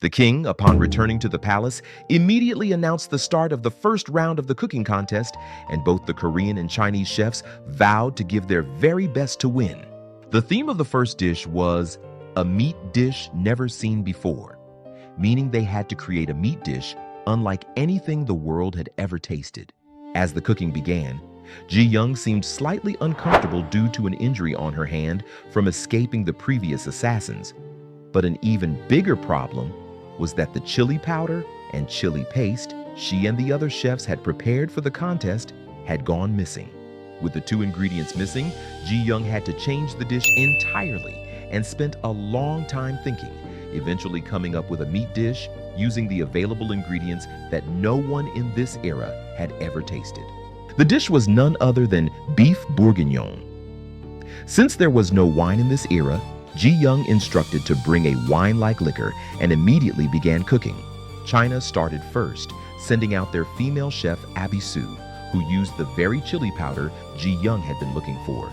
The king, upon returning to the palace, immediately announced the start of the first round of the cooking contest, and both the Korean and Chinese chefs vowed to give their very best to win. The theme of the first dish was a meat dish never seen before, meaning they had to create a meat dish unlike anything the world had ever tasted. As the cooking began, Ji-young seemed slightly uncomfortable due to an injury on her hand from escaping the previous assassins. But an even bigger problem was that the chili powder and chili paste she and the other chefs had prepared for the contest had gone missing. With the two ingredients missing, Ji-young had to change the dish entirely and spent a long time thinking, eventually coming up with a meat dish using the available ingredients that no one in this era had ever tasted. The dish was none other than beef bourguignon. Since there was no wine in this era, Ji-young instructed to bring a wine-like liquor and immediately began cooking. China started first, sending out their female chef Abisu, who used the very chili powder Ji-young had been looking for.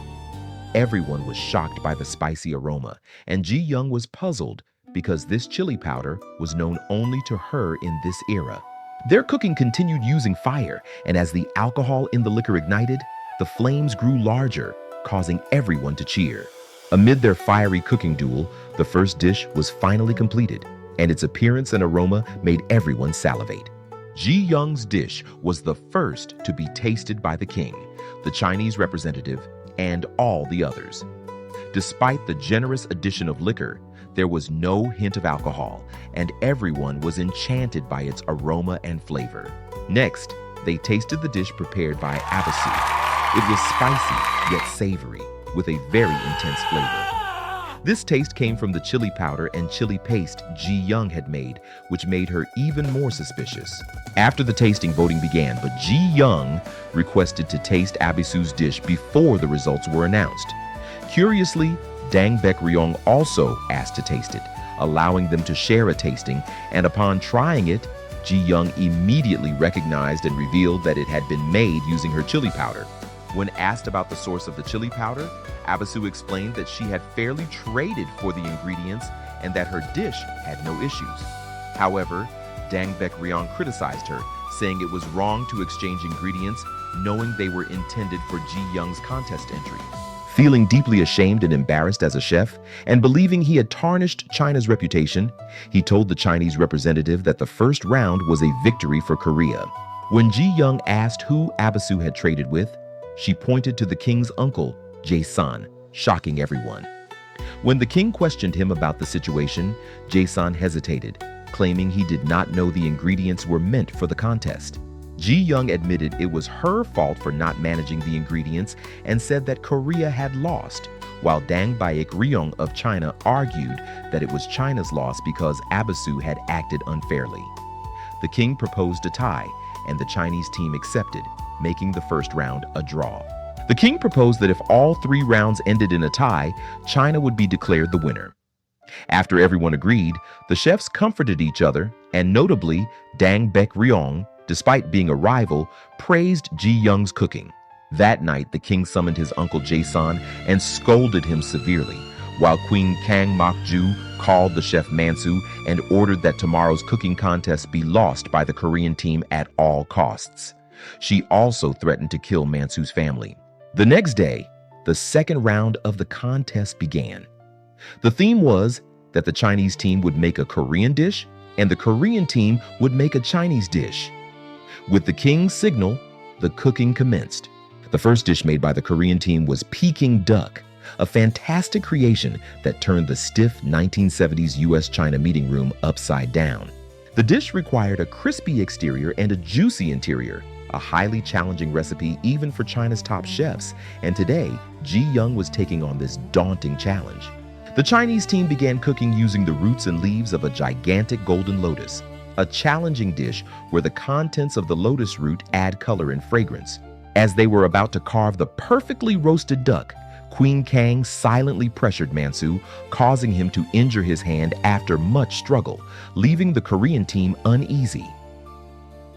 Everyone was shocked by the spicy aroma, and Ji-young was puzzled because this chili powder was known only to her in this era. Their cooking continued using fire, and as the alcohol in the liquor ignited, the flames grew larger, causing everyone to cheer. Amid their fiery cooking duel, the first dish was finally completed, and its appearance and aroma made everyone salivate. Ji-young's dish was the first to be tasted by the king, the Chinese representative, and all the others. Despite the generous addition of liquor, there was no hint of alcohol, and everyone was enchanted by its aroma and flavor. Next, they tasted the dish prepared by Abisu. It was spicy, yet savory, with a very intense flavor. This taste came from the chili powder and chili paste Ji-young had made, which made her even more suspicious. After the tasting, voting began, but Ji-young requested to taste Abisu's dish before the results were announced. Curiously, Baek-ryong also asked to taste it, allowing them to share a tasting, and upon trying it, Ji-young immediately recognized and revealed that it had been made using her chili powder. When asked about the source of the chili powder, Abisu explained that she had fairly traded for the ingredients and that her dish had no issues. However, Baek-ryong criticized her, saying it was wrong to exchange ingredients knowing they were intended for Ji-young's contest entry. Feeling deeply ashamed and embarrassed as a chef, and believing he had tarnished China's reputation, he told the Chinese representative that the first round was a victory for Korea. When Ji-young asked who Abisu had traded with, she pointed to the king's uncle, Jae-san, shocking everyone. When the king questioned him about the situation, Jae-san hesitated, claiming he did not know the ingredients were meant for the contest. Ji-young admitted it was her fault for not managing the ingredients and said that Korea had lost, while Baek-ryong of China argued that it was China's loss because Abisu had acted unfairly. The king proposed a tie, and the Chinese team accepted, making the first round a draw. The king proposed that if all 3 rounds ended in a tie, China would be declared the winner. After everyone agreed, the chefs comforted each other, and notably, Baek-ryong, despite being a rival, praised Ji-young's cooking. That night, the king summoned his uncle Jae-san and scolded him severely, while Queen Kang Mok-ju called the chef Mansu and ordered that tomorrow's cooking contest be lost by the Korean team at all costs. She also threatened to kill Mansu's family. The next day, the second round of the contest began. The theme was that the Chinese team would make a Korean dish and the Korean team would make a Chinese dish. With the king's signal, the cooking commenced. The first dish made by the Korean team was Peking Duck, a fantastic creation that turned the stiff 1970s US-China meeting room upside down. The dish required a crispy exterior and a juicy interior, a highly challenging recipe even for China's top chefs, and today, Ji-young was taking on this daunting challenge. The Chinese team began cooking using the roots and leaves of a gigantic golden lotus, a challenging dish where the contents of the lotus root add color and fragrance. As they were about to carve the perfectly roasted duck, Queen Kang silently pressured Mansu, causing him to injure his hand after much struggle, leaving the Korean team uneasy.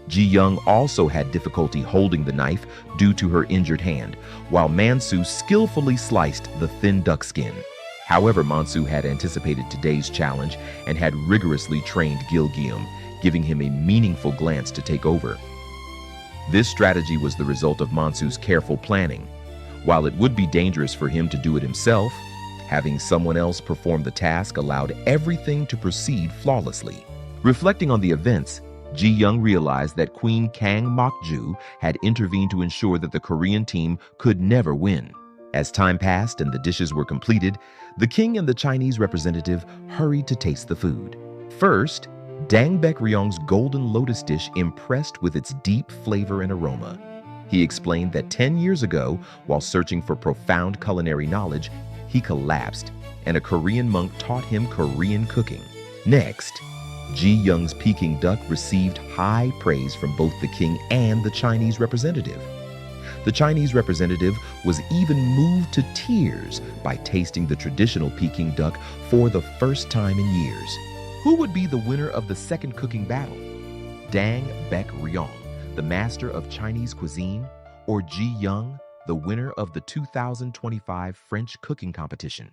Ji-young also had difficulty holding the knife due to her injured hand, while Mansu skillfully sliced the thin duck skin. However, Mansu had anticipated today's challenge and had rigorously trained Gilgium, giving him a meaningful glance to take over. This strategy was the result of Mansu's careful planning. While it would be dangerous for him to do it himself, having someone else perform the task allowed everything to proceed flawlessly. Reflecting on the events, Ji Young realized that Queen Kang Mokju had intervened to ensure that the Korean team could never win. As time passed and the dishes were completed, the king and the Chinese representative hurried to taste the food. First, Baek-ryong's Golden Lotus dish impressed with its deep flavor and aroma. He explained that 10 years ago, while searching for profound culinary knowledge, he collapsed, and a Korean monk taught him Korean cooking. Next, Ji Young's Peking Duck received high praise from both the king and the Chinese representative. The Chinese representative was even moved to tears by tasting the traditional Peking duck for the first time in years. Who would be the winner of the second cooking battle? Baek-ryong, the master of Chinese cuisine, or Ji Young, the winner of the 2025 French cooking competition?